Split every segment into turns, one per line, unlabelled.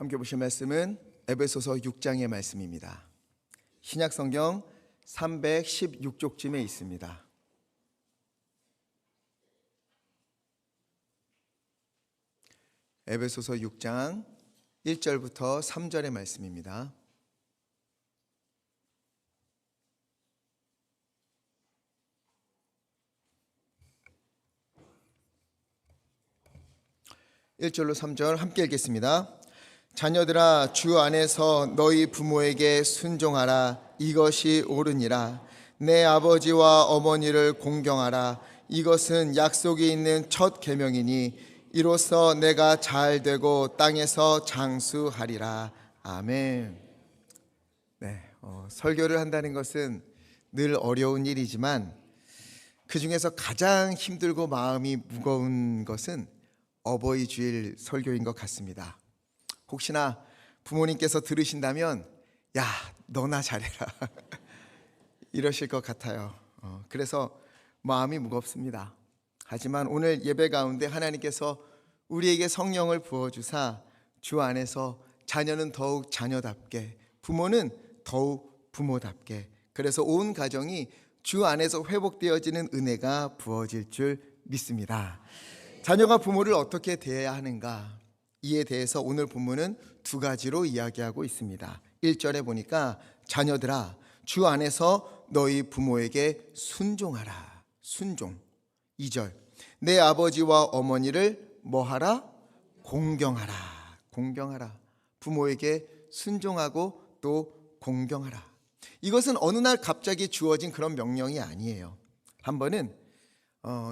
함께 보실 말씀은 에베소서 6장의 말씀입니다. 신약성경 316쪽쯤에 있습니다. 에베소서 6장 1절부터 3절의 말씀입니다. (1절로) (3절) 함께 읽겠습니다. 자녀들아, 주 안에서 너희 부모에게 순종하라. 이것이 옳으니라. 내 아버지와 어머니를 공경하라. 이것은 약속이 있는 첫 계명이니 이로써 내가 잘 되고 땅에서 장수하리라. 아멘. 설교를 한다는 것은 늘 어려운 일이지만 그 중에서 가장 힘들고 마음이 무거운 것은 어버이 주일 설교인 것 같습니다. 혹시나 부모님께서 들으신다면 야, 너나 잘해라 이러실 것 같아요. 그래서 마음이 무겁습니다. 하지만 오늘 예배 가운데 하나님께서 우리에게 성령을 부어주사 주 안에서 자녀는 더욱 자녀답게, 부모는 더욱 부모답게, 그래서 온 가정이 주 안에서 회복되어지는 은혜가 부어질 줄 믿습니다. 자녀가 부모를 어떻게 대해야 하는가, 이에 대해서 오늘 본문은 두 가지로 이야기하고 있습니다. 1절에 보니까 자녀들아, 주 안에서 너희 부모에게 순종하라. 순종. 2절, 내 아버지와 어머니를 뭐하라? 공경하라. 공경하라. 부모에게 순종하고 또 공경하라. 이것은 어느 날 갑자기 주어진 그런 명령이 아니에요. 한 번은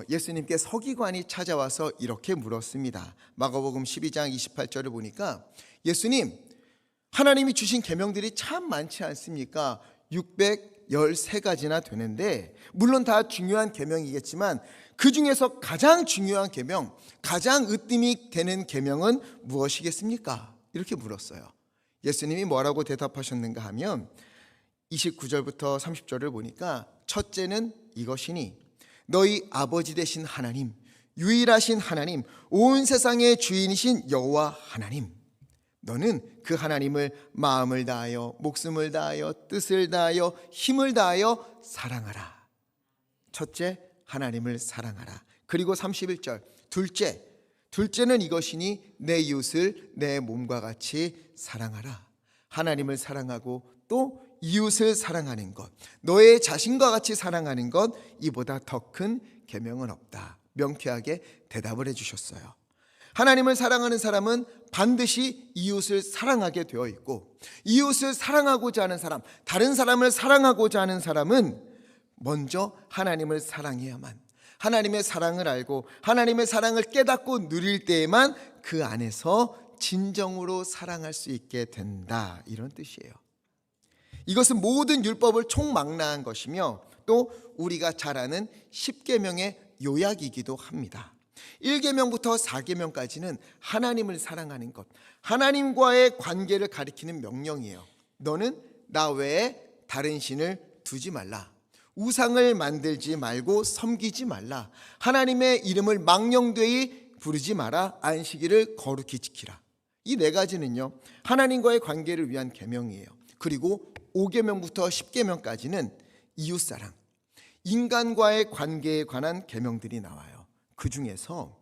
예수님께 서기관이 찾아와서 이렇게 물었습니다. 마가복음 12장 28절을 보니까 예수님, 하나님이 주신 계명들이 참 많지 않습니까? 613가지나 되는데 물론 다 중요한 계명이겠지만 그 중에서 가장 중요한 계명, 가장 으뜸이 되는 계명은 무엇이겠습니까? 이렇게 물었어요. 예수님이 뭐라고 대답하셨는가 하면 29절부터 30절을 보니까 첫째는 이것이니 너희 아버지 되신 하나님, 유일하신 하나님, 온 세상의 주인이신 여호와 하나님, 너는 그 하나님을 마음을 다하여 목숨을 다하여 뜻을 다하여 힘을 다하여 사랑하라. 첫째, 하나님을 사랑하라. 그리고 31절, 둘째는 이것이니 내 이웃을 내 몸과 같이 사랑하라. 하나님을 사랑하고 또 이웃을 사랑하는 것, 너의 자신과 같이 사랑하는 것, 이보다 더 큰 계명은 없다. 명쾌하게 대답을 해주셨어요. 하나님을 사랑하는 사람은 반드시 이웃을 사랑하게 되어 있고, 이웃을 사랑하고자 하는 사람, 다른 사람을 사랑하고자 하는 사람은 먼저 하나님을 사랑해야만, 하나님의 사랑을 알고 하나님의 사랑을 깨닫고 누릴 때에만 그 안에서 진정으로 사랑할 수 있게 된다, 이런 뜻이에요. 이것은 모든 율법을 총망라한 것이며 또 우리가 잘 아는 10계명의 요약이기도 합니다. 1계명부터 4계명까지는 하나님을 사랑하는 것, 하나님과의 관계를 가리키는 명령이에요. 너는 나 외에 다른 신을 두지 말라. 우상을 만들지 말고 섬기지 말라. 하나님의 이름을 망령되이 부르지 마라. 안식일을 거룩히 지키라. 이 네 가지는요, 하나님과의 관계를 위한 계명이에요. 그리고 5계명부터 10계명까지는 이웃사랑, 인간과의 관계에 관한 계명들이 나와요. 그 중에서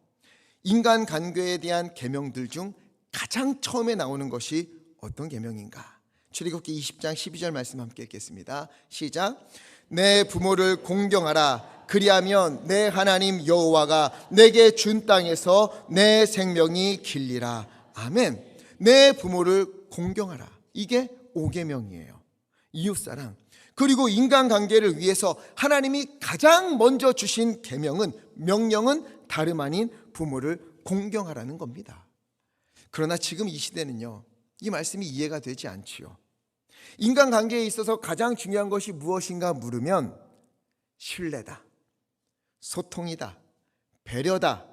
인간관계에 대한 계명들 중 가장 처음에 나오는 것이 어떤 계명인가? 출애굽기 20장 12절 말씀 함께 읽겠습니다. 시작. 내 부모를 공경하라. 그리하면 내 하나님 여호와가 내게 준 땅에서 내 생명이 길리라. 아멘. 내 부모를 공경하라. 이게 5계명이에요. 이웃사랑, 그리고 인간관계를 위해서 하나님이 가장 먼저 주신 계명은, 명령은 다름 아닌 부모를 공경하라는 겁니다. 그러나 지금 이 시대는요, 이 말씀이 이해가 되지 않지요. 인간관계에 있어서 가장 중요한 것이 무엇인가 물으면 신뢰다, 소통이다, 배려다,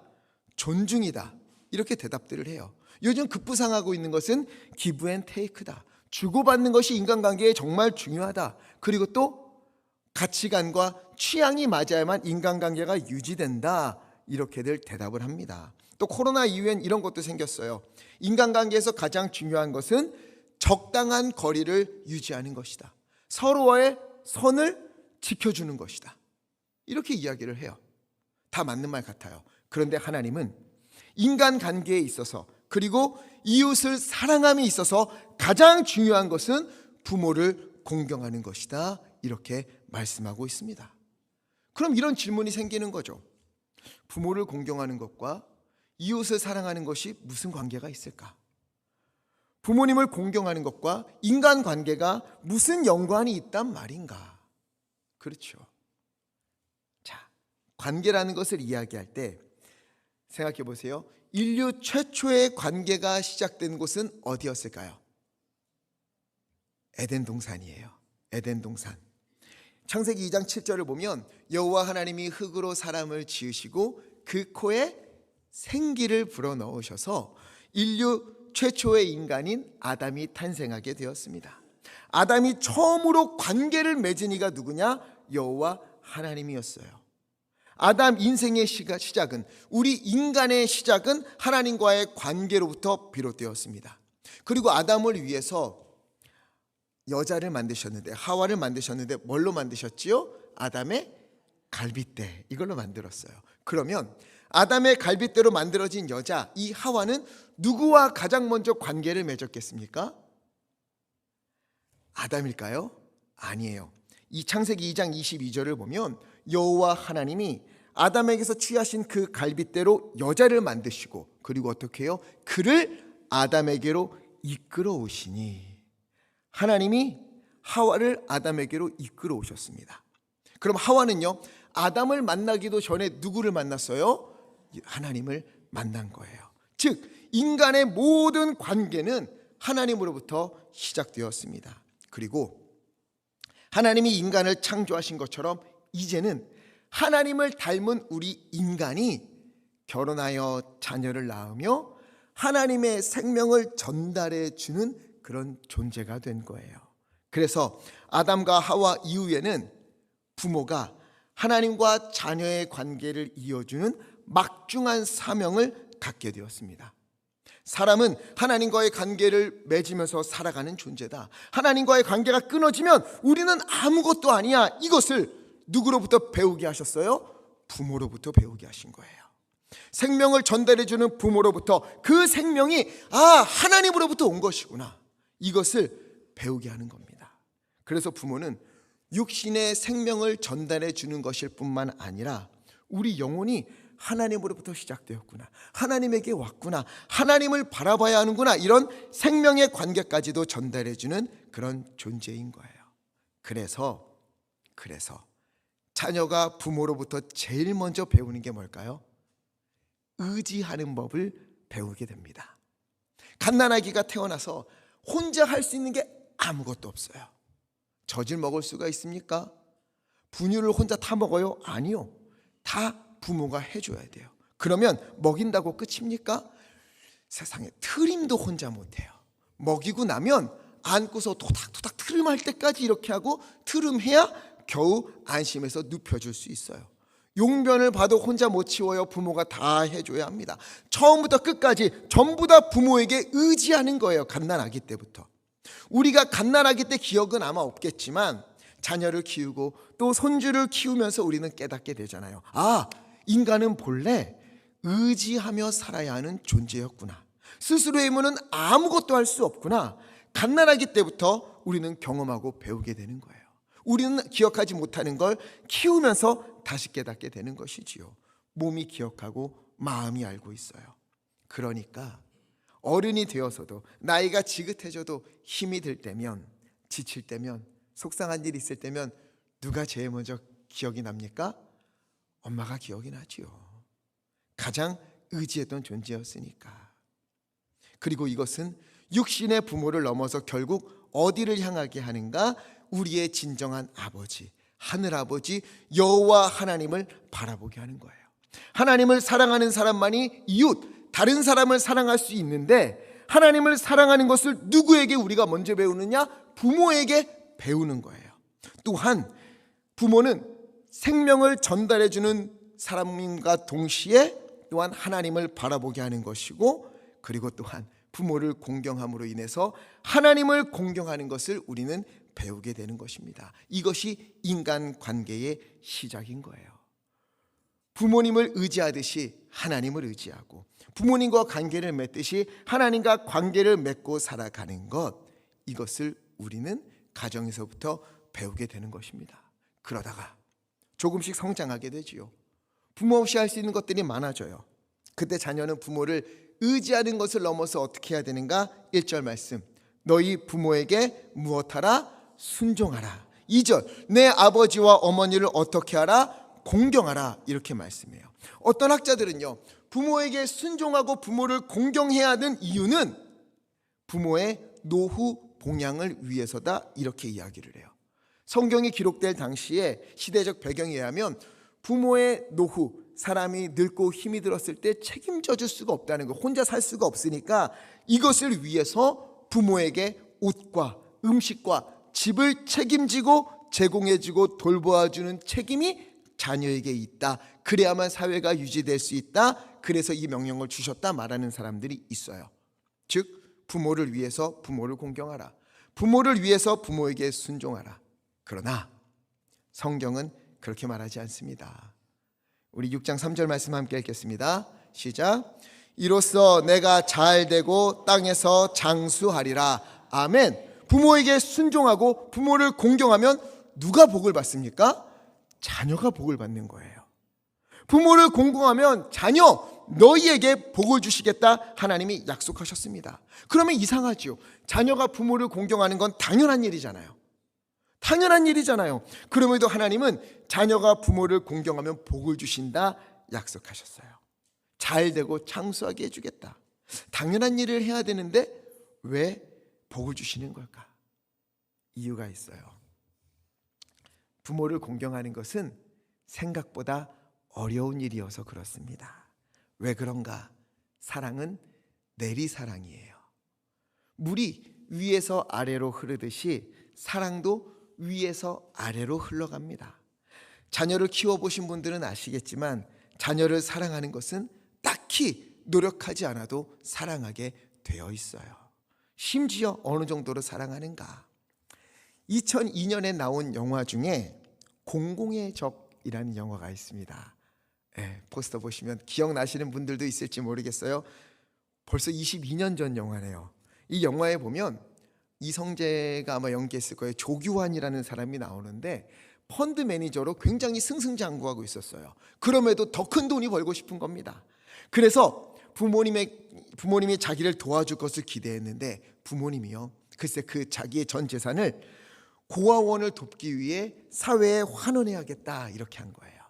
존중이다, 이렇게 대답들을 해요. 요즘 급부상하고 있는 것은 기브 앤 테이크다. 주고받는 것이 인간관계에 정말 중요하다. 그리고 또 가치관과 취향이 맞아야만 인간관계가 유지된다. 이렇게들 대답을 합니다. 또 코로나 이후엔 이런 것도 생겼어요. 인간관계에서 가장 중요한 것은 적당한 거리를 유지하는 것이다. 서로의 선을 지켜주는 것이다. 이렇게 이야기를 해요. 다 맞는 말 같아요. 그런데 하나님은 인간관계에 있어서 그리고 이웃을 사랑함에 있어서 가장 중요한 것은 부모를 공경하는 것이다. 이렇게 말씀하고 있습니다. 그럼 이런 질문이 생기는 거죠. 부모를 공경하는 것과 이웃을 사랑하는 것이 무슨 관계가 있을까? 부모님을 공경하는 것과 인간관계가 무슨 연관이 있단 말인가? 그렇죠. 자, 관계라는 것을 이야기할 때 생각해 보세요. 인류 최초의 관계가 시작된 곳은 어디였을까요? 에덴 동산이에요. 에덴 동산. 창세기 2장 7절을 보면 여호와 하나님이 흙으로 사람을 지으시고 그 코에 생기를 불어넣으셔서 인류 최초의 인간인 아담이 탄생하게 되었습니다. 아담이 처음으로 관계를 맺은 이가 누구냐? 여호와 하나님이었어요. 아담 인생의 시작은, 우리 인간의 시작은 하나님과의 관계로부터 비롯되었습니다. 그리고 아담을 위해서 여자를 만드셨는데, 하와를 만드셨는데 뭘로 만드셨지요? 아담의 갈빗대, 이걸로 만들었어요. 그러면 아담의 갈빗대로 만들어진 여자, 이 하와는 누구와 가장 먼저 관계를 맺었겠습니까? 아담일까요? 아니에요. 이 창세기 2장 22절을 보면 여호와 하나님이 아담에게서 취하신 그 갈빗대로 여자를 만드시고, 그리고 어떻게 해요? 그를 아담에게로 이끌어 오시니, 하나님이 하와를 아담에게로 이끌어 오셨습니다. 그럼 하와는요, 아담을 만나기도 전에 누구를 만났어요? 하나님을 만난 거예요. 즉 인간의 모든 관계는 하나님으로부터 시작되었습니다. 그리고 하나님이 인간을 창조하신 것처럼 이제는 하나님을 닮은 우리 인간이 결혼하여 자녀를 낳으며 하나님의 생명을 전달해 주는 그런 존재가 된 거예요. 그래서 아담과 하와 이후에는 부모가 하나님과 자녀의 관계를 이어주는 막중한 사명을 갖게 되었습니다. 사람은 하나님과의 관계를 맺으면서 살아가는 존재다. 하나님과의 관계가 끊어지면 우리는 아무것도 아니야. 이것을 누구로부터 배우게 하셨어요? 부모로부터 배우게 하신 거예요. 생명을 전달해주는 부모로부터 그 생명이 하나님으로부터 온 것이구나, 이것을 배우게 하는 겁니다. 그래서 부모는 육신의 생명을 전달해 주는 것일 뿐만 아니라 우리 영혼이 하나님으로부터 시작되었구나, 하나님에게 왔구나, 하나님을 바라봐야 하는구나, 이런 생명의 관계까지도 전달해 주는 그런 존재인 거예요. 그래서 자녀가 부모로부터 제일 먼저 배우는 게 뭘까요? 의지하는 법을 배우게 됩니다. 갓난아기가 태어나서 혼자 할 수 있는 게 아무것도 없어요. 젖을 먹을 수가 있습니까? 분유를 혼자 타 먹어요? 아니요. 다 부모가 해줘야 돼요. 그러면 먹인다고 끝입니까? 세상에 트림도 혼자 못해요. 먹이고 나면 안고서 토닥토닥 트림할 때까지 이렇게 하고 트림해야 겨우 안심해서 눕혀줄 수 있어요. 용변을 봐도 혼자 못 치워요. 부모가 다 해줘야 합니다. 처음부터 끝까지 전부 다 부모에게 의지하는 거예요. 갓난아기 때부터. 우리가 갓난아기 때 기억은 아마 없겠지만 자녀를 키우고 또 손주를 키우면서 우리는 깨닫게 되잖아요. 인간은 본래 의지하며 살아야 하는 존재였구나. 스스로의 힘으로는 아무것도 할 수 없구나. 갓난아기 때부터 우리는 경험하고 배우게 되는 거예요. 우리는 기억하지 못하는 걸 키우면서 다시 깨닫게 되는 것이지요. 몸이 기억하고 마음이 알고 있어요. 그러니까 어른이 되어서도 나이가 지긋해져도 힘이 들 때면, 지칠 때면, 속상한 일이 있을 때면 누가 제일 먼저 기억이 납니까? 엄마가 기억이 나지요. 가장 의지했던 존재였으니까. 그리고 이것은 육신의 부모를 넘어서 결국 어디를 향하게 하는가? 우리의 진정한 아버지, 하늘아버지 여호와 하나님을 바라보게 하는 거예요. 하나님을 사랑하는 사람만이 이웃, 다른 사람을 사랑할 수 있는데, 하나님을 사랑하는 것을 누구에게 우리가 먼저 배우느냐? 부모에게 배우는 거예요. 또한 부모는 생명을 전달해 주는 사람과 동시에 또한 하나님을 바라보게 하는 것이고, 그리고 또한 부모를 공경함으로 인해서 하나님을 공경하는 것을 우리는 배우게 되는 것입니다. 이것이 인간관계의 시작인 거예요. 부모님을 의지하듯이 하나님을 의지하고, 부모님과 관계를 맺듯이 하나님과 관계를 맺고 살아가는 것, 이것을 우리는 가정에서부터 배우게 되는 것입니다. 그러다가 조금씩 성장하게 되지요. 부모 없이 할 수 있는 것들이 많아져요. 그때 자녀는 부모를 의지하는 것을 넘어서 어떻게 해야 되는가? 1절 말씀, 너희 부모에게 무엇하라? 순종하라. 2절, 내 아버지와 어머니를 어떻게 하라? 공경하라. 이렇게 말씀해요. 어떤 학자들은요, 부모에게 순종하고 부모를 공경해야 하는 이유는 부모의 노후 봉양을 위해서다, 이렇게 이야기를 해요. 성경이 기록될 당시에 시대적 배경에 의하면 부모의 노후, 사람이 늙고 힘이 들었을 때 책임져 줄 수가 없다는 거, 혼자 살 수가 없으니까 이것을 위해서 부모에게 옷과 음식과 집을 책임지고 제공해주고 돌보아주는 책임이 자녀에게 있다. 그래야만 사회가 유지될 수 있다. 그래서 이 명령을 주셨다 말하는 사람들이 있어요. 즉 부모를 위해서 부모를 공경하라, 부모를 위해서 부모에게 순종하라. 그러나 성경은 그렇게 말하지 않습니다. 우리 6장 3절 말씀 함께 읽겠습니다. 시작. 이로써 내가 잘 되고 땅에서 장수하리라. 아멘. 부모에게 순종하고 부모를 공경하면 누가 복을 받습니까? 자녀가 복을 받는 거예요. 부모를 공경하면 자녀, 너희에게 복을 주시겠다 하나님이 약속하셨습니다. 그러면 이상하죠. 자녀가 부모를 공경하는 건 당연한 일이잖아요. 당연한 일이잖아요. 그럼에도 하나님은 자녀가 부모를 공경하면 복을 주신다 약속하셨어요. 잘 되고 장수하게 해주겠다. 당연한 일을 해야 되는데 왜 복을 주시는 걸까? 이유가 있어요. 부모를 공경하는 것은 생각보다 어려운 일이어서 그렇습니다. 왜 그런가? 사랑은 내리사랑이에요. 물이 위에서 아래로 흐르듯이 사랑도 위에서 아래로 흘러갑니다. 자녀를 키워보신 분들은 아시겠지만 자녀를 사랑하는 것은 딱히 노력하지 않아도 사랑하게 되어 있어요. 심지어 어느 정도로 사랑하는가? 2002년에 나온 영화 중에 공공의 적이라는 영화가 있습니다. 포스터 보시면 기억나시는 분들도 있을지 모르겠어요. 벌써 22년 전 영화네요. 이 영화에 보면 이성재가 아마 연기했을 거예요. 조규환이라는 사람이 나오는데 펀드 매니저로 굉장히 승승장구하고 있었어요. 그럼에도 더 큰 돈이 벌고 싶은 겁니다. 그래서 부모님이 자기를 도와줄 것을 기대했는데 부모님이요, 글쎄 그 자기의 전 재산을 고아원을 돕기 위해 사회에 환원해야겠다 이렇게 한 거예요.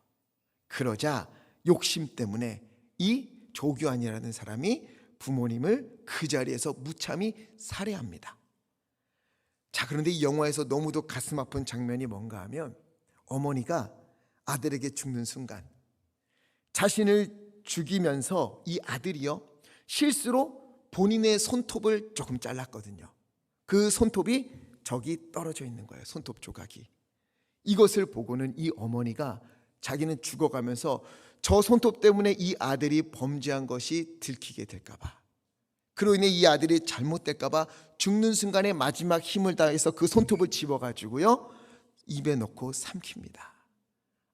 그러자 욕심 때문에 이 조규환이라는 사람이 부모님을 그 자리에서 무참히 살해합니다. 자, 그런데 이 영화에서 너무도 가슴 아픈 장면이 뭔가 하면 어머니가 아들에게 죽는 순간 자신을 죽이면서 이 아들이요, 실수로 본인의 손톱을 조금 잘랐거든요. 그 손톱이 저기 떨어져 있는 거예요. 손톱 조각이. 이것을 보고는 이 어머니가 자기는 죽어가면서 저 손톱 때문에 이 아들이 범죄한 것이 들키게 될까 봐, 그로 인해 이 아들이 잘못될까 봐 죽는 순간에 마지막 힘을 다해서 그 손톱을 집어가지고요 입에 넣고 삼킵니다.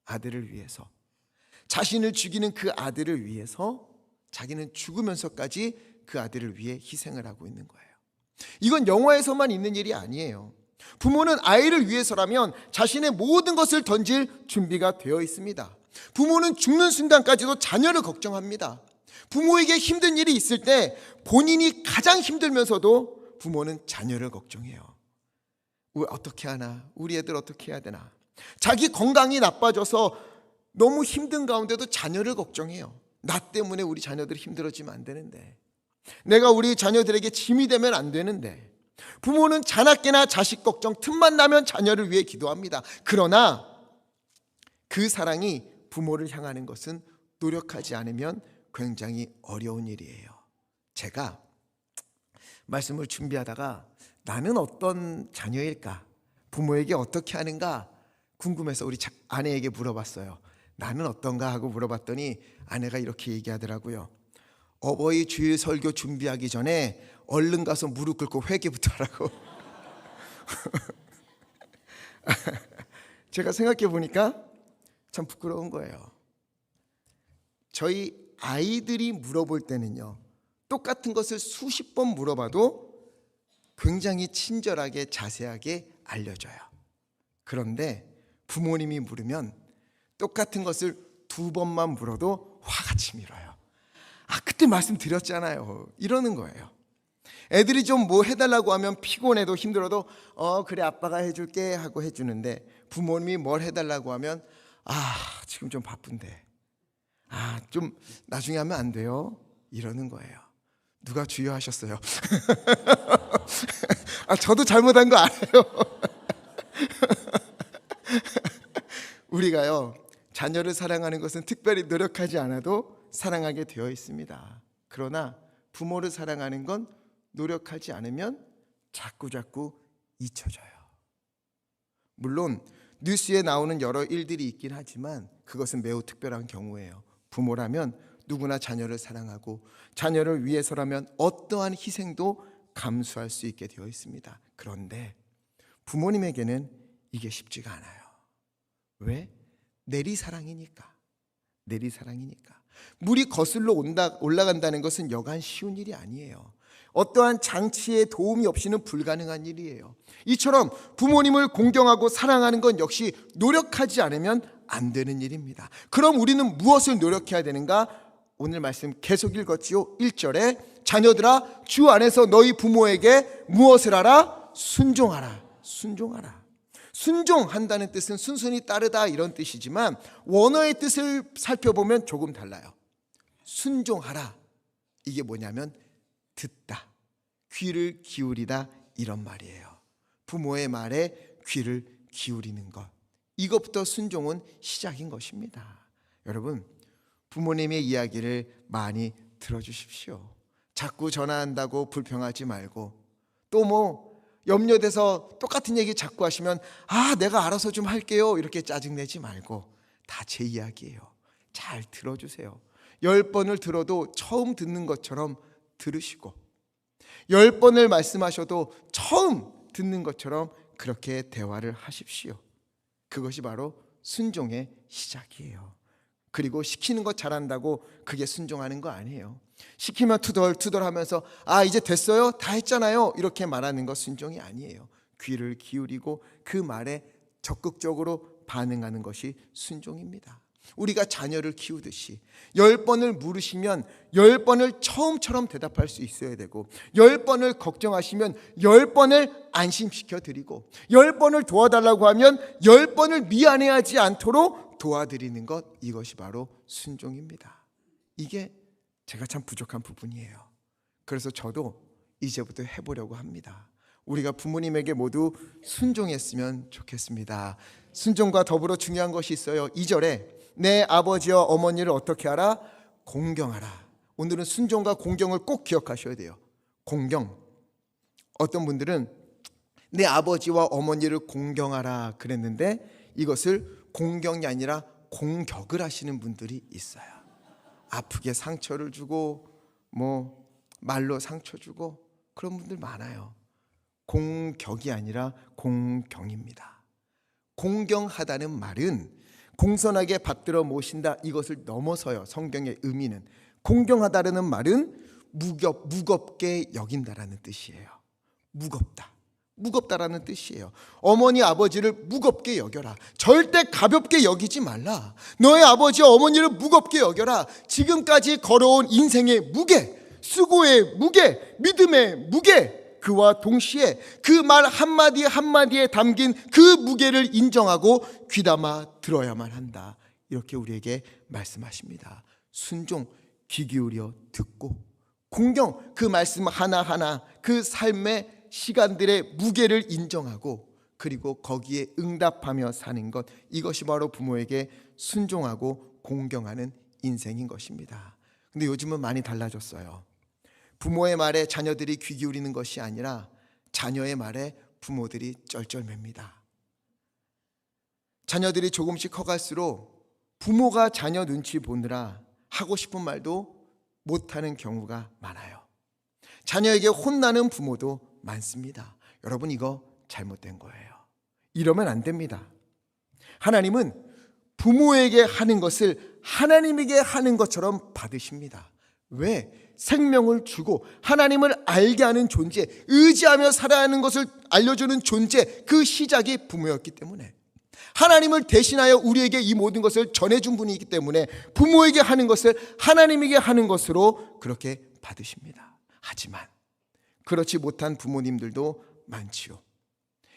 아들을 위해서, 자신을 죽이는 그 아들을 위해서 자기는 죽으면서까지 그 아들을 위해 희생을 하고 있는 거예요. 이건 영화에서만 있는 일이 아니에요. 부모는 아이를 위해서라면 자신의 모든 것을 던질 준비가 되어 있습니다. 부모는 죽는 순간까지도 자녀를 걱정합니다. 부모에게 힘든 일이 있을 때 본인이 가장 힘들면서도 부모는 자녀를 걱정해요. 어떻게 하나? 우리 애들 어떻게 해야 되나? 자기 건강이 나빠져서 너무 힘든 가운데도 자녀를 걱정해요. 나 때문에 우리 자녀들이 힘들어지면 안 되는데, 내가 우리 자녀들에게 짐이 되면 안 되는데. 부모는 자나깨나 자식 걱정, 틈만 나면 자녀를 위해 기도합니다. 그러나 그 사랑이 부모를 향하는 것은 노력하지 않으면 굉장히 어려운 일이에요. 제가 말씀을 준비하다가 나는 어떤 자녀일까? 부모에게 어떻게 하는가? 궁금해서 우리 아내에게 물어봤어요. 나는 어떤가 하고 물어봤더니 아내가 이렇게 얘기하더라고요. 어버이 주일 설교 준비하기 전에 얼른 가서 무릎 꿇고 회개부터 하라고. 제가 생각해 보니까 참 부끄러운 거예요. 저희 아이들이 물어볼 때는요, 똑같은 것을 수십 번 물어봐도 굉장히 친절하게 자세하게 알려줘요. 그런데 부모님이 물으면 똑같은 것을 2번만 물어도 화같이 밀어요. 그때 말씀드렸잖아요, 이러는 거예요. 애들이 좀 뭐 해달라고 하면 피곤해도 힘들어도 그래 아빠가 해줄게 하고 해주는데, 부모님이 뭘 해달라고 하면 지금 좀 바쁜데 좀 나중에 하면 안 돼요, 이러는 거예요. 누가 주의하셨어요? 저도 잘못한 거 알아요. 우리가요, 자녀를 사랑하는 것은 특별히 노력하지 않아도 사랑하게 되어 있습니다. 그러나 부모를 사랑하는 건 노력하지 않으면 자꾸 잊혀져요. 물론 뉴스에 나오는 여러 일들이 있긴 하지만 그것은 매우 특별한 경우예요. 부모라면 누구나 자녀를 사랑하고 자녀를 위해서라면 어떠한 희생도 감수할 수 있게 되어 있습니다. 그런데 부모님에게는 이게 쉽지가 않아요. 왜? 내리사랑이니까. 물이 거슬러 올라간다는 것은 여간 쉬운 일이 아니에요. 어떠한 장치의 도움이 없이는 불가능한 일이에요. 이처럼 부모님을 공경하고 사랑하는 건 역시 노력하지 않으면 안 되는 일입니다. 그럼 우리는 무엇을 노력해야 되는가? 오늘 말씀 계속 읽었지요. 1절에 자녀들아 주 안에서 너희 부모에게 무엇을 하라? 순종하라. 순종한다는 뜻은 순순히 따르다 이런 뜻이지만 원어의 뜻을 살펴보면 조금 달라요. 순종하라, 이게 뭐냐면 듣다, 귀를 기울이다 이런 말이에요. 부모의 말에 귀를 기울이는 것, 이것부터 순종은 시작인 것입니다. 여러분, 부모님의 이야기를 많이 들어주십시오. 자꾸 전화한다고 불평하지 말고, 또 염려돼서 똑같은 얘기 자꾸 하시면 내가 알아서 좀 할게요 이렇게 짜증내지 말고, 다 제 이야기예요. 잘 들어주세요. 10번을 들어도 처음 듣는 것처럼 들으시고, 10번을 말씀하셔도 처음 듣는 것처럼 그렇게 대화를 하십시오. 그것이 바로 순종의 시작이에요. 그리고 시키는 것 잘한다고 그게 순종하는 거 아니에요. 시키면 투덜투덜하면서 이제 됐어요? 다 했잖아요, 이렇게 말하는 것 순종이 아니에요. 귀를 기울이고 그 말에 적극적으로 반응하는 것이 순종입니다. 우리가 자녀를 키우듯이 10번을 물으시면 10번을 처음처럼 대답할 수 있어야 되고, 10번을 걱정하시면 10번을 안심시켜 드리고, 10번을 도와달라고 하면 10번을 미안해하지 않도록 도와드리는 것, 이것이 바로 순종입니다. 이게 제가 참 부족한 부분이에요. 그래서 저도 이제부터 해보려고 합니다. 우리가 부모님에게 모두 순종했으면 좋겠습니다. 순종과 더불어 중요한 것이 있어요. 2절에 내 아버지와 어머니를 어떻게 하라? 공경하라. 오늘은 순종과 공경을 꼭 기억하셔야 돼요. 공경. 어떤 분들은 내 아버지와 어머니를 공경하라 그랬는데 이것을 공경이 아니라 공격을 하시는 분들이 있어요. 아프게 상처를 주고 말로 상처 주고 그런 분들 많아요. 공격이 아니라 공경입니다. 공경하다는 말은 공손하게 받들어 모신다, 이것을 넘어서요. 성경의 의미는 공경하다라는 말은 무겁게 여긴다라는 뜻이에요. 무겁다라는 뜻이에요. 어머니 아버지를 무겁게 여겨라. 절대 가볍게 여기지 말라. 너의 아버지와 어머니를 무겁게 여겨라. 지금까지 걸어온 인생의 무게, 수고의 무게, 믿음의 무게, 그와 동시에 그 말 한마디 한마디에 담긴 그 무게를 인정하고 귀담아 들어야만 한다, 이렇게 우리에게 말씀하십니다. 순종, 귀 기울여 듣고, 공경, 그 말씀 하나하나 그 삶의 시간들의 무게를 인정하고, 그리고 거기에 응답하며 사는 것, 이것이 바로 부모에게 순종하고 공경하는 인생인 것입니다. 근데 요즘은 많이 달라졌어요. 부모의 말에 자녀들이 귀 기울이는 것이 아니라 자녀의 말에 부모들이 쩔쩔맵니다. 자녀들이 조금씩 커갈수록 부모가 자녀 눈치 보느라 하고 싶은 말도 못하는 경우가 많아요. 자녀에게 혼나는 부모도 많습니다. 여러분, 이거 잘못된 거예요. 이러면 안 됩니다. 하나님은 부모에게 하는 것을 하나님에게 하는 것처럼 받으십니다. 왜? 생명을 주고 하나님을 알게 하는 존재, 의지하며 살아야 하는 것을 알려주는 존재, 그 시작이 부모였기 때문에, 하나님을 대신하여 우리에게 이 모든 것을 전해준 분이기 때문에 부모에게 하는 것을 하나님에게 하는 것으로 그렇게 받으십니다. 하지만 그렇지 못한 부모님들도 많지요.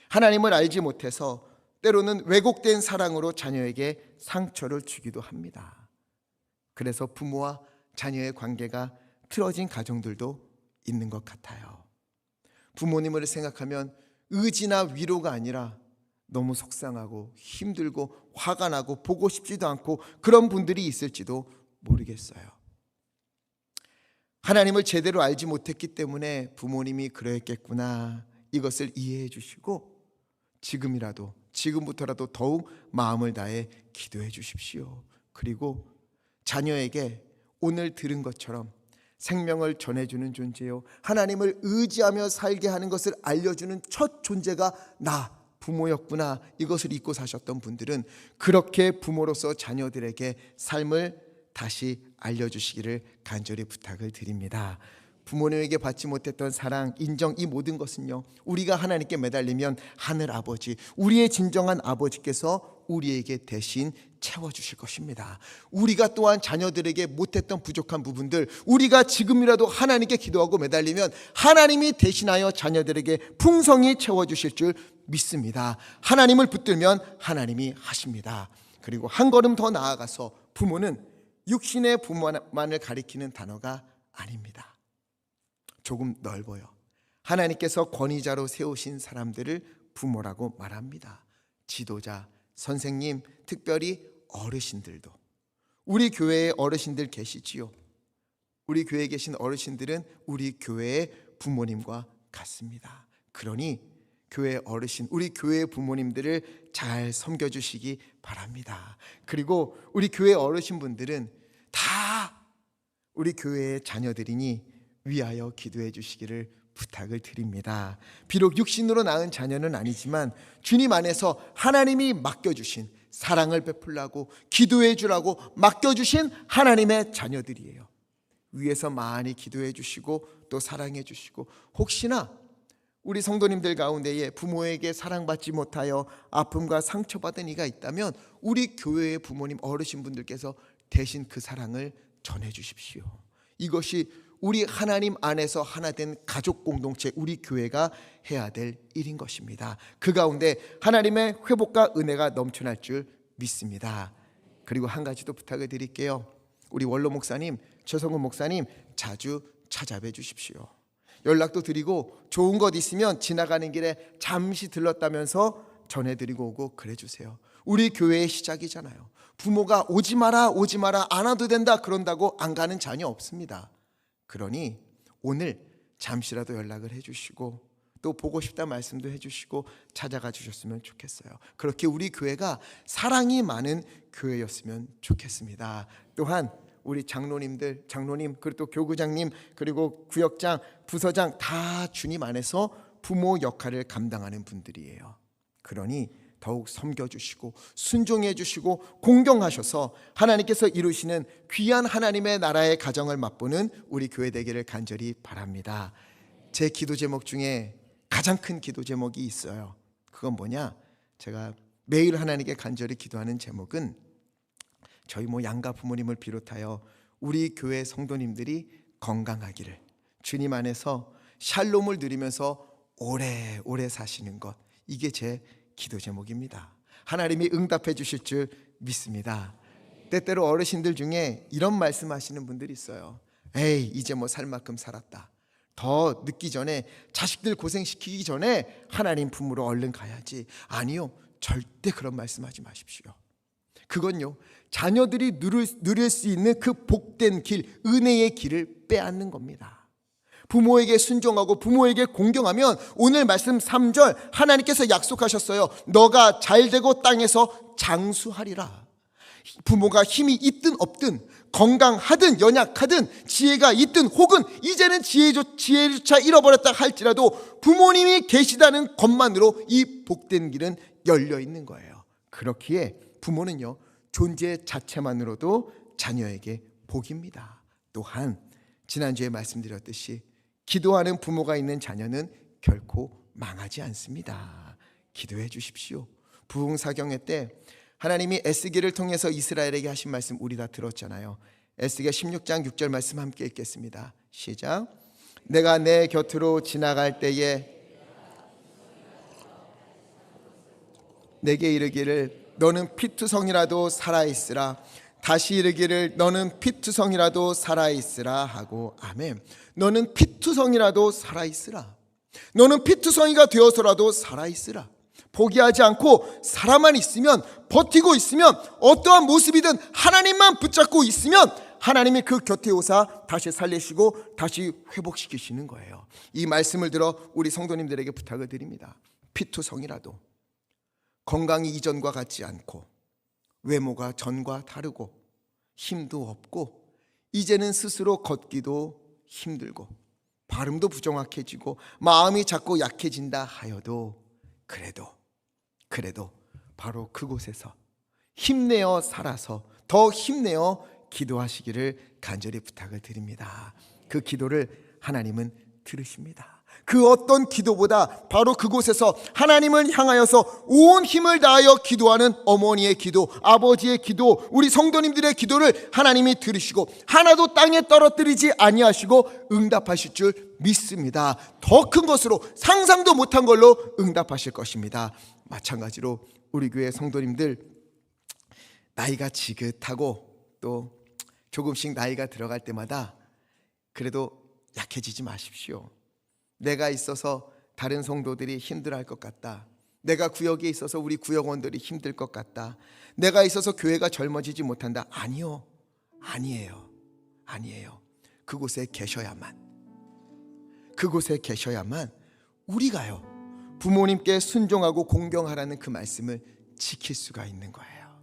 하나님을 알지 못해서 때로는 왜곡된 사랑으로 자녀에게 상처를 주기도 합니다. 그래서 부모와 자녀의 관계가 틀어진 가정들도 있는 것 같아요. 부모님을 생각하면 의지나 위로가 아니라 너무 속상하고 힘들고 화가 나고 보고 싶지도 않고 그런 분들이 있을지도 모르겠어요. 하나님을 제대로 알지 못했기 때문에 부모님이 그러했겠구나, 이것을 이해해 주시고 지금부터라도 더욱 마음을 다해 기도해 주십시오. 그리고 자녀에게 오늘 들은 것처럼 생명을 전해주는 존재요, 하나님을 의지하며 살게 하는 것을 알려주는 첫 존재가 나 부모였구나, 이것을 잊고 사셨던 분들은 그렇게 부모로서 자녀들에게 삶을 다시 알려주시기를 간절히 부탁을 드립니다. 부모님에게 받지 못했던 사랑, 인정, 이 모든 것은요, 우리가 하나님께 매달리면 하늘 아버지, 우리의 진정한 아버지께서 우리에게 대신 채워주실 것입니다. 우리가 또한 자녀들에게 못했던 부족한 부분들, 우리가 지금이라도 하나님께 기도하고 매달리면 하나님이 대신하여 자녀들에게 풍성히 채워주실 줄 믿습니다. 하나님을 붙들면 하나님이 하십니다. 그리고 한 걸음 더 나아가서 부모는 육신의 부모만을 가리키는 단어가 아닙니다. 조금 넓어요. 하나님께서 권위자로 세우신 사람들을 부모라고 말합니다. 지도자, 선생님, 특별히 어르신들도. 우리 교회에 어르신들 계시지요. 우리 교회에 계신 어르신들은 우리 교회의 부모님과 같습니다. 그러니 교회 어르신, 우리 교회 부모님들을 잘 섬겨주시기 바랍니다. 그리고 우리 교회 어르신분들은 다 우리 교회의 자녀들이니 위하여 기도해 주시기를 부탁을 드립니다. 비록 육신으로 낳은 자녀는 아니지만 주님 안에서 하나님이 맡겨주신, 사랑을 베풀라고 기도해 주라고 맡겨주신 하나님의 자녀들이에요. 위에서 많이 기도해 주시고 또 사랑해 주시고, 혹시나 우리 성도님들 가운데에 부모에게 사랑받지 못하여 아픔과 상처받은 이가 있다면 우리 교회의 부모님, 어르신분들께서 대신 그 사랑을 전해 주십시오. 이것이 우리 하나님 안에서 하나 된 가족 공동체, 우리 교회가 해야 될 일인 것입니다. 그 가운데 하나님의 회복과 은혜가 넘쳐날 줄 믿습니다. 그리고 한 가지 더 부탁을 드릴게요. 우리 원로 목사님, 최성훈 목사님 자주 찾아뵈 주십시오. 연락도 드리고 좋은 것 있으면 지나가는 길에 잠시 들렀다면서 전해드리고 오고 그래 주세요. 우리 교회의 시작이잖아요. 부모가 오지 마라 안 와도 된다 그런다고 안 가는 자녀 없습니다. 그러니 오늘 잠시라도 연락을 해주시고 또 보고 싶다 말씀도 해주시고 찾아가 주셨으면 좋겠어요. 그렇게 우리 교회가 사랑이 많은 교회였으면 좋겠습니다. 또한 우리 장로님들, 장로님, 그리고 또 교구장님, 그리고 구역장, 부서장 다 주님 안에서 부모 역할을 감당하는 분들이에요. 그러니 더욱 섬겨주시고 순종해 주시고 공경하셔서 하나님께서 이루시는 귀한 하나님의 나라의 가정을 맛보는 우리 교회 되기를 간절히 바랍니다. 제 기도 제목 중에 가장 큰 기도 제목이 있어요. 그건 뭐냐? 제가 매일 하나님께 간절히 기도하는 제목은 저희 양가 부모님을 비롯하여 우리 교회 성도님들이 건강하기를, 주님 안에서 샬롬을 누리면서 오래오래 사시는 것, 이게 제 기도 제목입니다. 하나님이 응답해 주실 줄 믿습니다. 때때로 어르신들 중에 이런 말씀하시는 분들이 있어요. 에이, 이제 살 만큼 살았다. 더 늦기 전에, 자식들 고생시키기 전에 하나님 품으로 얼른 가야지. 아니요, 절대 그런 말씀하지 마십시오. 그건요, 자녀들이 누릴 수 있는 그 복된 길, 은혜의 길을 빼앗는 겁니다. 부모에게 순종하고 부모에게 공경하면 오늘 말씀 3절 하나님께서 약속하셨어요. 너가 잘되고 땅에서 장수하리라. 부모가 힘이 있든 없든, 건강하든 연약하든, 지혜가 있든 혹은 이제는 지혜조차 잃어버렸다 할지라도 부모님이 계시다는 것만으로 이 복된 길은 열려 있는 거예요. 그렇기에 부모는요, 존재 자체만으로도 자녀에게 복입니다. 또한 지난주에 말씀드렸듯이 기도하는 부모가 있는 자녀는 결코 망하지 않습니다. 기도해 주십시오. 부흥사경회 때 하나님이 에스겔을 통해서 이스라엘에게 하신 말씀 우리 다 들었잖아요. 에스겔 16장 6절 말씀 함께 읽겠습니다. 시작. 내가 내 곁으로 지나갈 때에 내게 이르기를 너는 피투성이라도 살아있으라. 다시 이르기를 너는 피투성이라도 살아있으라 하고. 아멘. 너는 피투성이라도 살아있으라. 너는 피투성이가 되어서라도 살아있으라. 포기하지 않고 살아만 있으면, 버티고 있으면, 어떠한 모습이든 하나님만 붙잡고 있으면 하나님이 그 곁에 오사 다시 살리시고 다시 회복시키시는 거예요. 이 말씀을 들어 우리 성도님들에게 부탁을 드립니다. 피투성이라도, 건강이 이전과 같지 않고, 외모가 전과 다르고, 힘도 없고, 이제는 스스로 걷기도 힘들고, 발음도 부정확해지고, 마음이 자꾸 약해진다 하여도 그래도 바로 그곳에서 힘내어 살아서 더 힘내어 기도하시기를 간절히 부탁을 드립니다. 그 기도를 하나님은 들으십니다. 그 어떤 기도보다 바로 그곳에서 하나님을 향하여서 온 힘을 다하여 기도하는 어머니의 기도, 아버지의 기도, 우리 성도님들의 기도를 하나님이 들으시고 하나도 땅에 떨어뜨리지 아니하시고 응답하실 줄 믿습니다. 더 큰 것으로, 상상도 못한 걸로 응답하실 것입니다. 마찬가지로 우리 교회 성도님들, 나이가 지긋하고 또 조금씩 나이가 들어갈 때마다 그래도 약해지지 마십시오. 내가 있어서 다른 성도들이 힘들어할 것 같다. 내가 구역에 있어서 우리 구역원들이 힘들 것 같다. 내가 있어서 교회가 젊어지지 못한다. 아니에요. 그곳에 계셔야만 우리가요, 부모님께 순종하고 공경하라는 그 말씀을 지킬 수가 있는 거예요.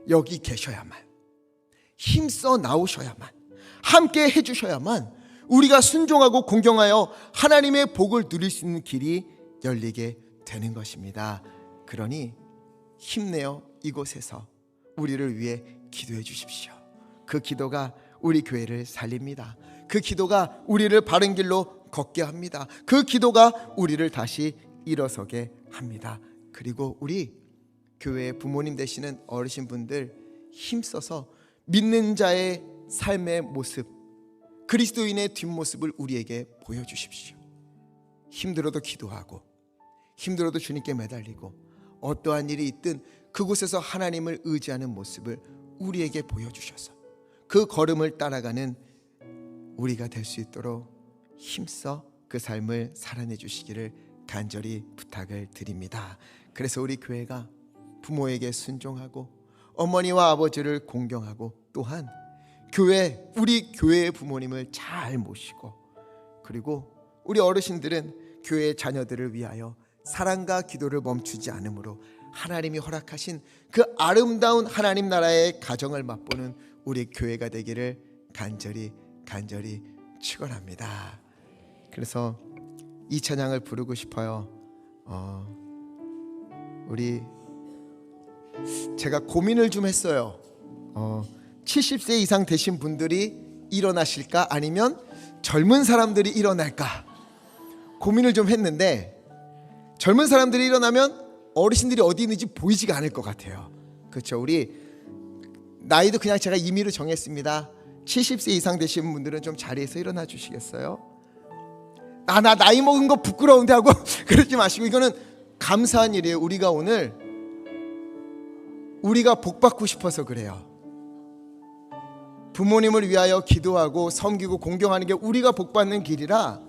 여기 계셔야만, 힘써 나오셔야만, 함께 해주셔야만 우리가 순종하고 공경하여 하나님의 복을 누릴 수 있는 길이 열리게 되는 것입니다. 그러니 힘내어 이곳에서 우리를 위해 기도해 주십시오. 그 기도가 우리 교회를 살립니다. 그 기도가 우리를 바른 길로 걷게 합니다. 그 기도가 우리를 다시 일어서게 합니다. 그리고 우리 교회의 부모님 되시는 어르신분들, 힘써서 믿는 자의 삶의 모습, 그리스도인의 뒷모습을 우리에게 보여주십시오. 힘들어도 기도하고, 힘들어도 주님께 매달리고, 어떠한 일이 있든 그곳에서 하나님을 의지하는 모습을 우리에게 보여주셔서 그 걸음을 따라가는 우리가 될 수 있도록 힘써 그 삶을 살아내 주시기를 간절히 부탁을 드립니다. 그래서 우리 교회가 부모에게 순종하고 어머니와 아버지를 공경하고, 또한 우리 교회의 부모님을 잘 모시고, 그리고 우리 어르신들은 교회의 자녀들을 위하여 사랑과 기도를 멈추지 않으므로 하나님이 허락하신 그 아름다운 하나님 나라의 가정을 맛보는 우리 교회가 되기를 간절히 축원합니다. 그래서 이 찬양을 부르고 싶어요. 제가 고민을 좀 했어요. 70세 이상 되신 분들이 일어나실까, 아니면 젊은 사람들이 일어날까 고민을 좀 했는데, 젊은 사람들이 일어나면 어르신들이 어디 있는지 보이지가 않을 것 같아요. 그렇죠? 우리 나이도 그냥 제가 임의로 정했습니다. 70세 이상 되신 분들은 좀 자리에서 일어나 주시겠어요? 나 나이 먹은 거 부끄러운데 하고 그러지 마시고, 이거는 감사한 일이에요. 우리가 복 받고 싶어서 그래요. 부모님을 위하여 기도하고 섬기고 공경하는 게 우리가 복 받는 길이라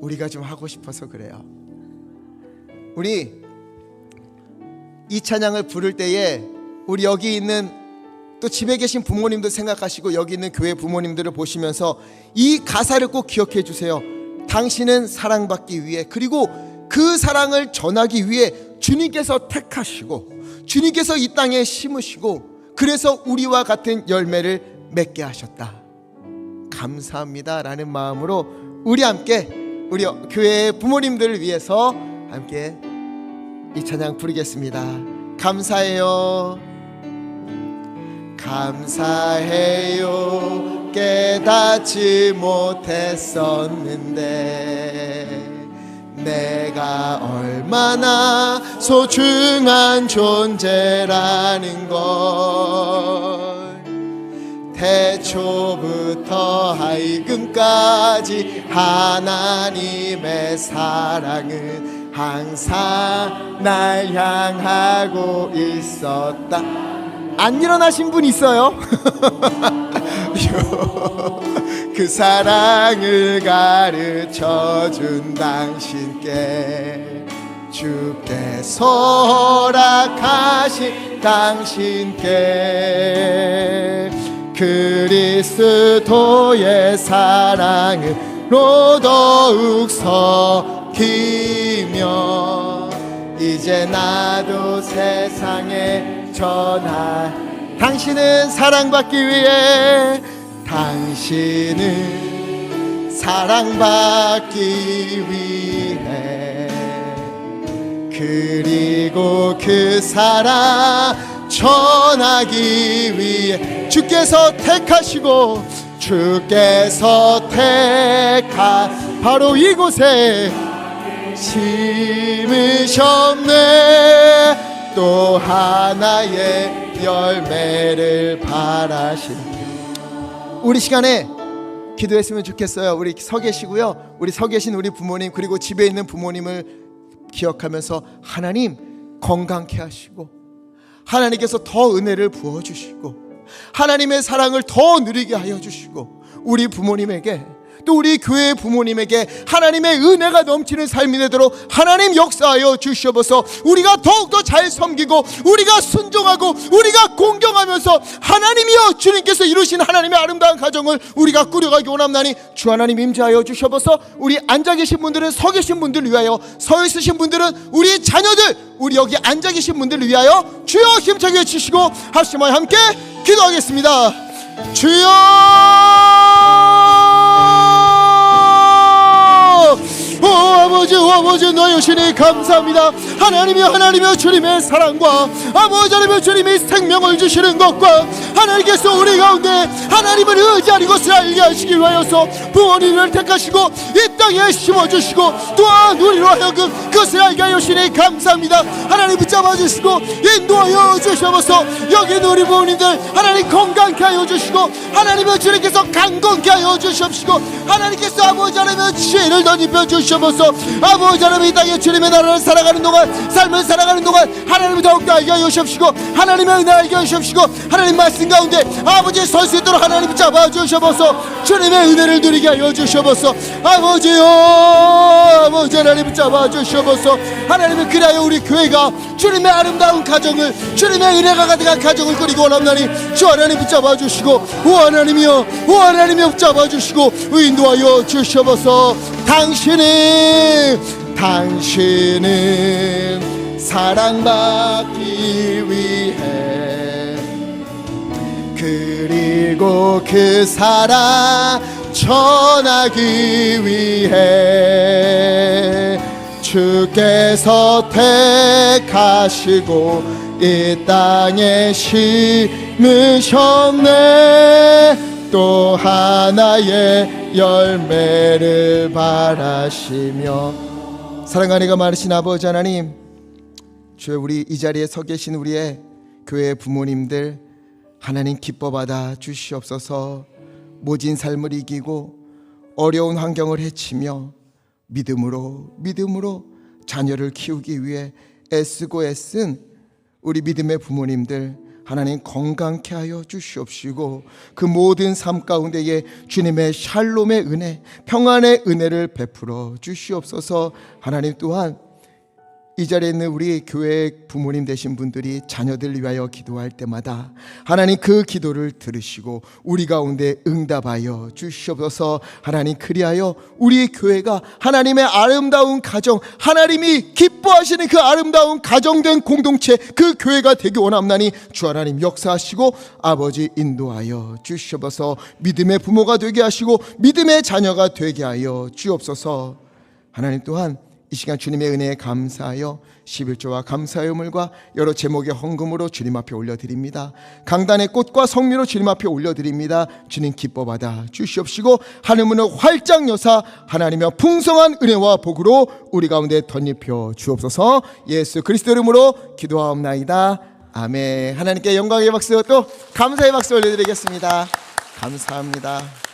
우리가 좀 하고 싶어서 그래요. 우리 이 찬양을 부를 때에 우리 여기 있는, 또 집에 계신 부모님도 생각하시고 여기 있는 교회 부모님들을 보시면서 이 가사를 꼭 기억해 주세요. 당신은 사랑받기 위해, 그리고 그 사랑을 전하기 위해 주님께서 택하시고, 주님께서 이 땅에 심으시고, 그래서 우리와 같은 열매를 맺게 하셨다. 감사합니다 라는 마음으로 우리 함께 우리 교회 부모님들을 위해서 함께 이 찬양 부르겠습니다. 감사해요. 감사해요. 깨닫지 못했었는데 내가 얼마나 소중한 존재라는 걸 태초부터 하이금까지 하나님의 사랑은 항상 날 향하고 있었다. 안 일어나신 분 있어요? 그 사랑을 가르쳐준 당신께 주께서 허락하신 당신께 그리스도의 사랑으로 더욱 섞이며 이제 나도 세상에 전할 당신은 사랑받기 위해 당신은 사랑받기 위해 그리고 그 사랑 전하기 위해 주께서 택하시고 주께서 바로 이곳에 심으셨네. 또 하나의 열매를 바라신 우리 시간에 기도했으면 좋겠어요. 우리 서 계시고요. 우리 서 계신 우리 부모님 그리고 집에 있는 부모님을 기억하면서 하나님 건강케 하시고 하나님께서 더 은혜를 부어주시고 하나님의 사랑을 더 누리게 하여 주시고 우리 부모님에게 또 우리 교회 부모님에게 하나님의 은혜가 넘치는 삶이 되도록 하나님 역사하여 주시옵소서. 우리가 더욱더 잘 섬기고 우리가 순종하고 우리가 공경하면서 하나님이여 주님께서 이루신 하나님의 아름다운 가정을 우리가 꾸려가기 원합나니 주 하나님 임재하여 주시옵소서. 우리 앉아 계신 분들은 서 계신 분들을 위하여 서 있으신 분들은 우리 자녀들 우리 여기 앉아 계신 분들을 위하여 주여 힘차게 해주시고 합심하여 함께 기도하겠습니다. 주여 아버지 너희 신이 감사합니다. 하나님이여 주님의 사랑과 아버지 하나님의 주님이 생명을 주시는 것과 하나님께서 우리 가운데 하나님을 의지하는 것을 알게 하시기 위하여서 부모님을 택하시고 이 땅에 심어주시고 또한 우리로 하여금 그것을 알게 하여 주시니 감사합니다. 하나님 붙잡아 주시고 인도하여 주시옵소서. 여기 있는 우리 부모님들 하나님 건강케 하여 주시고 하나님의 주님께서 강건케 하여 주시옵시고 하나님께서 아버지 하나님의 지혜를 덧입혀 주시옵소서. 아버지 하나님 이 땅에 주님의 나라를 살아가는 동안 삶을 살아가는 동안 하나님을 더욱더 알게 하여 주시옵시고 하나님의 은혜 알게 하여 주시옵시고 하나님 말씀 가운데 아버지 설 수 있도록 하나님 잡아 주시옵소서. 주님의 은혜를 누리게 하여 주시옵소서. 아버지요 아버지 하나님 잡아 주시옵소서. 하나님을 그리하여 우리 교회가 주님의 아름다운 가정을 주님의 은혜가 가득한 가정을 꾸리고 원합나니 주 하나님 붙잡아 주시고 오 하나님이여 붙잡아 주시고 인도하여 주시옵소서. 당신은 사랑받기 위해 그리고 그 사랑 전하기 위해 주께서 택하시고 이 땅에 심으셨네. 또 하나의 열매를 바라시며 사랑하는 이가 많으신 아버지 하나님, 주여 우리 이 자리에 서 계신 우리의 교회 부모님들 하나님 기뻐 받아 주시옵소서. 모진 삶을 이기고 어려운 환경을 헤치며 믿음으로 자녀를 키우기 위해 애쓰고 애쓴 우리 믿음의 부모님들 하나님 건강케 하여 주시옵시고 그 모든 삶 가운데에 주님의 샬롬의 은혜 평안의 은혜를 베풀어 주시옵소서. 하나님 또한 이 자리에 있는 우리 교회 부모님 되신 분들이 자녀들 위하여 기도할 때마다 하나님 그 기도를 들으시고 우리 가운데 응답하여 주시옵소서. 하나님, 그리하여 우리 교회가 하나님의 아름다운 가정, 하나님이 기뻐하시는 그 아름다운 가정된 공동체, 그 교회가 되기 원합나니 주 하나님 역사하시고 아버지 인도하여 주시옵소서. 믿음의 부모가 되게 하시고 믿음의 자녀가 되게 하여 주옵소서. 하나님, 또한 이 시간 주님의 은혜에 감사하여 11조와 감사의 우물과 여러 제목의 헌금으로 주님 앞에 올려드립니다. 강단의 꽃과 성미로 주님 앞에 올려드립니다. 주님 기뻐받아 주시옵시고 하늘문을 활짝 여사 하나님의 풍성한 은혜와 복으로 우리 가운데 덧입혀 주옵소서. 예수 그리스도 이름으로 기도하옵나이다. 아멘. 하나님께 영광의 박수, 또 감사의 박수 올려드리겠습니다. 감사합니다.